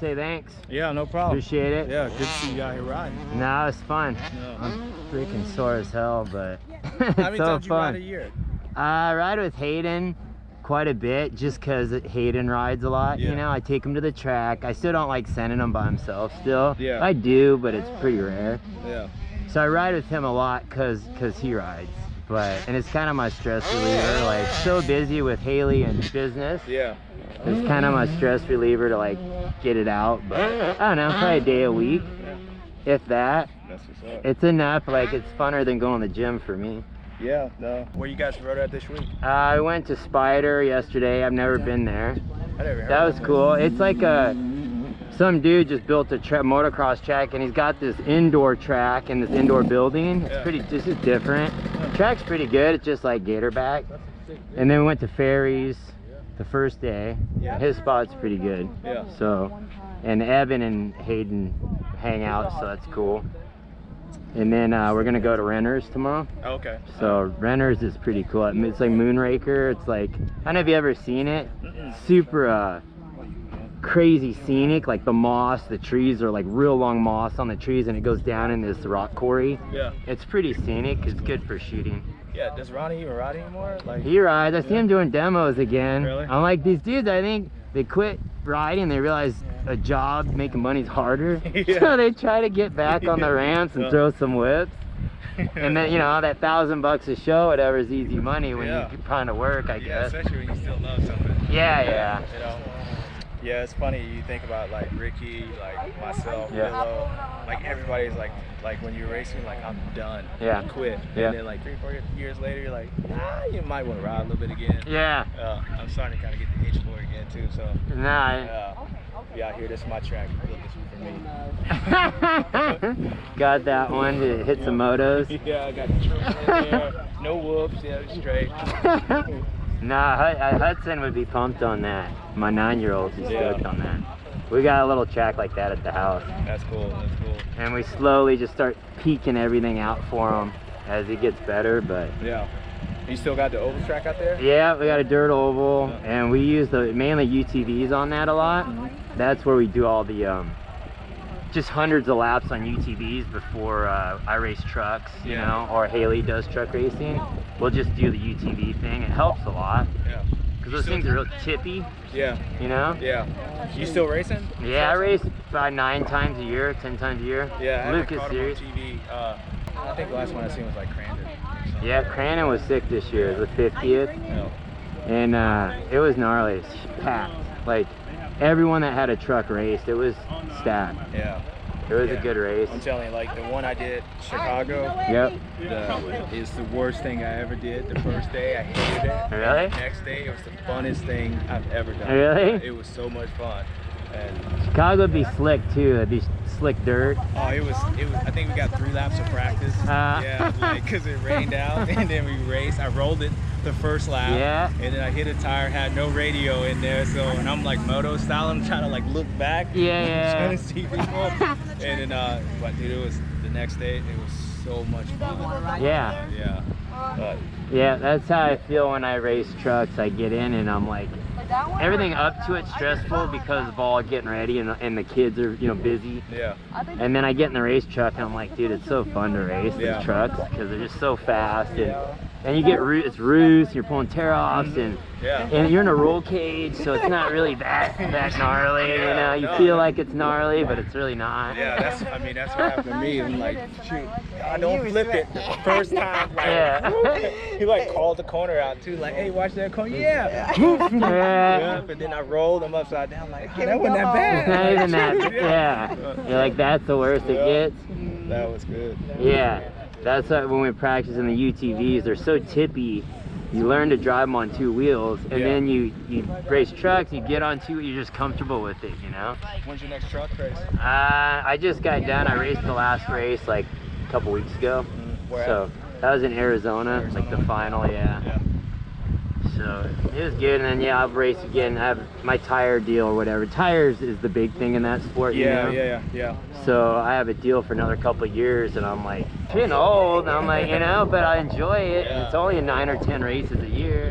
say thanks. Yeah, no problem. Appreciate it. Yeah, good to see you out here riding. No, it's fun. Yeah. I'm freaking sore as hell, but it's How many so times you ride fun. a year? I ride with Hayden quite a bit just because Hayden rides a lot. Yeah. You know, I take him to the track. I still don't like sending him by himself still. Yeah. I do, but it's pretty rare. Yeah. So I ride with him a lot because he rides. And it's kind of my stress reliever. Like, so busy with Haley and business. Yeah. It's kind of my stress reliever to like get it out. But I don't know, probably a day a week, if that. That's what's up. It's enough. Like, it's funner than going to the gym for me. Yeah, no. Where you guys rode at this week? I went to Spider yesterday. I've never been there. I never heard That of was it. cool. It's like some dude just built a motocross track, and he's got this indoor track in this indoor building. It's pretty, this is different. Track's pretty good. It's just like Gatorback. And then we went to Ferries the first day. Yeah. His spot's pretty good. Yeah. So, and Evan and Hayden hang out, so that's cool. And then we're gonna go to Renters tomorrow. Oh, okay. So Renters is pretty cool. It's like Moonraker. It's like, I don't know if you ever seen it. Super crazy scenic. Like the moss, the trees are like real long moss on the trees, and it goes down in this rock quarry. Yeah. It's pretty scenic. It's good for shooting. Yeah, does Ronnie even ride anymore? Like, He rides. I see him doing demos again. Really? I'm like, these dudes, I think they quit riding. They realize a job making money's harder. Yeah. So they try to get back on the ramps and Yeah. throw some whips. And then, you know, that $1,000 a show, whatever, is easy money when Yeah. you're trying to work, I yeah, guess. especially when you still love something. Yeah. You know? Yeah, it's funny. You think about like Ricky, like myself, Yeah. Willow, like everybody's like when you're racing, like I'm done. Yeah. You quit. Yeah. And then like 3-4 years later, you're like, you might want to ride a little bit again. Yeah. I'm starting to kind of get the itch for it again too. So. Nah. Be out here. This is my track. You built this one for me. Got that one to hit some motos. Yeah, I got the triple in there. No whoops. Yeah, straight. Nah, Hudson would be pumped on that. My 9-year-old is stoked on that. We got a little track like that at the house. That's cool. That's cool. And we slowly just start peeking everything out for him as he gets better, but Yeah. You still got the oval track out there? yeah, we got a dirt oval, and we use mainly UTVs on that a lot. That's where we do all the just hundreds of laps on UTVs before I race trucks, you know, or Haley does truck racing. We'll just do the UTV thing. It helps a lot Yeah. because those things are real tippy, Yeah. you know. Yeah. You still racing? Yeah, I race about 9 times a year, 10 times a year. Yeah. I haven't Lucas caught him on series. TV. I think the last one I seen was like Crandon. Yeah, Crandon was sick this year. It was the 50th. No. And it was gnarly. It was packed. Like everyone that had a truck raced, it was stacked. Yeah. It was a good race. I'm telling you, like the one I did, Chicago. Yep. It's the worst thing I ever did. The first day I hated it. Really? And the next day it was the funnest thing I've ever done. Really? It was so much fun. And Chicago would be slick too. It'd be slick dirt. oh, it was. I think we got 3 laps of practice. Yeah, like because it rained out, and then we raced. I rolled it the first lap. Yeah. And then I hit a tire, had no radio in there, so and I'm like moto style. I'm trying to like look back. Yeah. Trying to see people. And then, but dude, it was the next day. It was so much fun. Yeah. Yeah. But Yeah, that's how I feel when I race trucks. I get in and I'm like, everything up to it's stressful because of all getting ready and the kids are, you know, busy. yeah. And then I get in the race truck and I'm like, dude, it's so fun to race Yeah. these trucks because they're just so fast. And you get it's roost, you're pulling tear-offs, and you're in a roll cage, so it's not really that gnarly, you know. You feel like it's gnarly, but it's really not. Yeah, that's what happened to me. I'm like, shoot, I don't flip it the first time. Like, he like called the corner out too, like, hey, watch that corner. Yeah. Yeah. But then I rolled them upside down, like, oh, that wasn't that bad. It's not even that, yeah. You're like, that's the worst it gets. That was good. Yeah. That's what, when we practice in the UTVs, they're so tippy. You learn to drive them on 2 wheels, and then you race trucks, you get on 2, you're just comfortable with it, you know? When's your next truck race? I just got done. I raced the last race like a couple weeks ago. So that was in Arizona, like the final, yeah. So it was good, and then I'll race again. I have my tire deal or whatever. Tires is the big thing in that sport, you know? Yeah. So I have a deal for another couple of years, and I'm like, getting old. I'm like, you know, but I enjoy it. And it's only 9 or 10 races a year,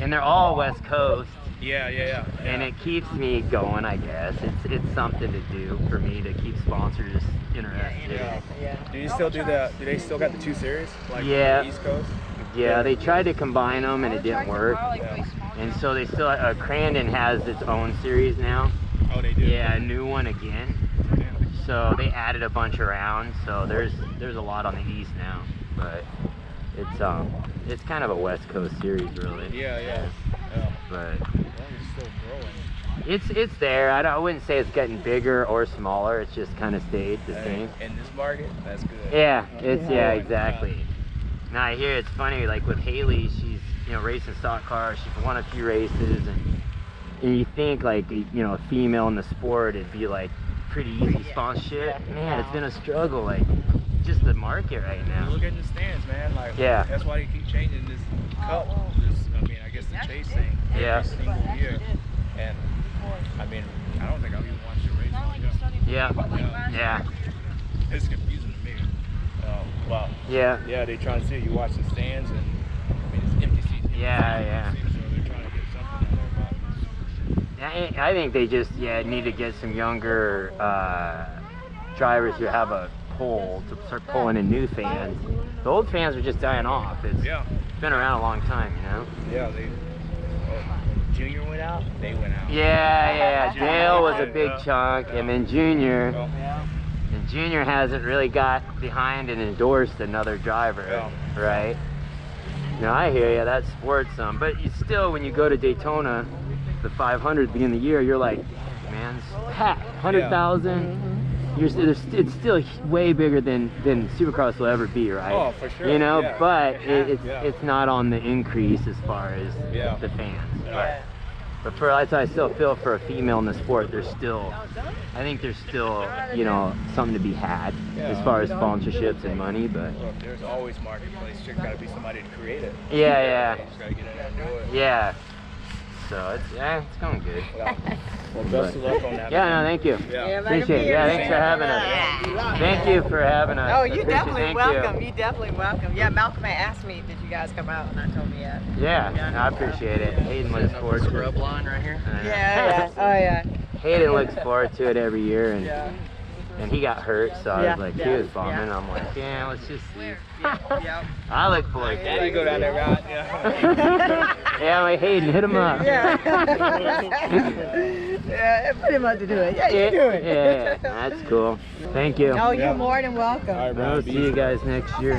and they're all West Coast. Yeah. And it keeps me going, I guess. It's something to do for me to keep sponsors interested. Yeah. Do you still do do they still got the 2 series? Like Yeah. the East Coast? Yeah, they tried to combine them and it didn't work. Yeah. And so they still, Crandon has its own series now. Oh, they do? Yeah, a new one again. So they added a bunch around, so there's a lot on the East now. But it's kind of a West Coast series, really. Yeah. But It's still growing. it's there. I wouldn't say it's getting bigger or smaller. It's just kind of stayed the same. In this market, that's good. Yeah, exactly. Now I hear it's funny, like with Haley, she's racing stock cars. She's won a few races, and you think like a female in the sport, it'd be like pretty easy sponsorship. Man, it's been a struggle. Like just the market right now. Look at the stands, man. Like that's why they keep changing this cup. I guess the chase thing every single year. And I don't think I'll even watch the race all year. Yeah. It's confusing to me. Wow. Yeah, they trying to see you watch the stands, and it's empty seats. Yeah. So they're trying to get something out there. I think they just need to get some younger drivers who have a pull to start pulling in new fans. The old fans are just dying off. It's been around a long time, Yeah, Junior went out, they went out. Yeah. Dale was a big chunk, and then Junior. And Junior hasn't really got behind and endorsed another driver, right? No, I hear you. That sports some, but you still, when you go to Daytona, the 500 beginning of the year, you're like, man, it's packed, 100,000. It's still way bigger than Supercross will ever be, right? Oh, for sure. But it's not on the increase as far as the fans. But for I still feel for a female in the sport, I think there's still something to be had as far as sponsorships and money. But there's always marketplace. There's got to be somebody to create it. Yeah. You just got to get in there and do it. Yeah. So it's going good. Well, best of luck on that. Yeah, no, thank you. Appreciate it. Yeah, thanks for having us. Thank you for having us. Oh, you're definitely welcome. You're definitely welcome. Yeah, Malcolm asked me, did you guys come out? And I told him, yeah. Yeah, I appreciate it. Hayden looks forward to it. Scrub line right here. Yeah. Oh, yeah. Hayden looks forward to it every year, and he got hurt, so I was like, he was bumming. I'm like, let's just see. I look forward to it. You go down there, right? Yeah, I'm like, Hayden, hit him up. Yeah, pretty much to do it. Yeah, you do it. Yeah, that's cool. Thank you. Oh, you're more than welcome. All right, bro. I'll see you guys next year.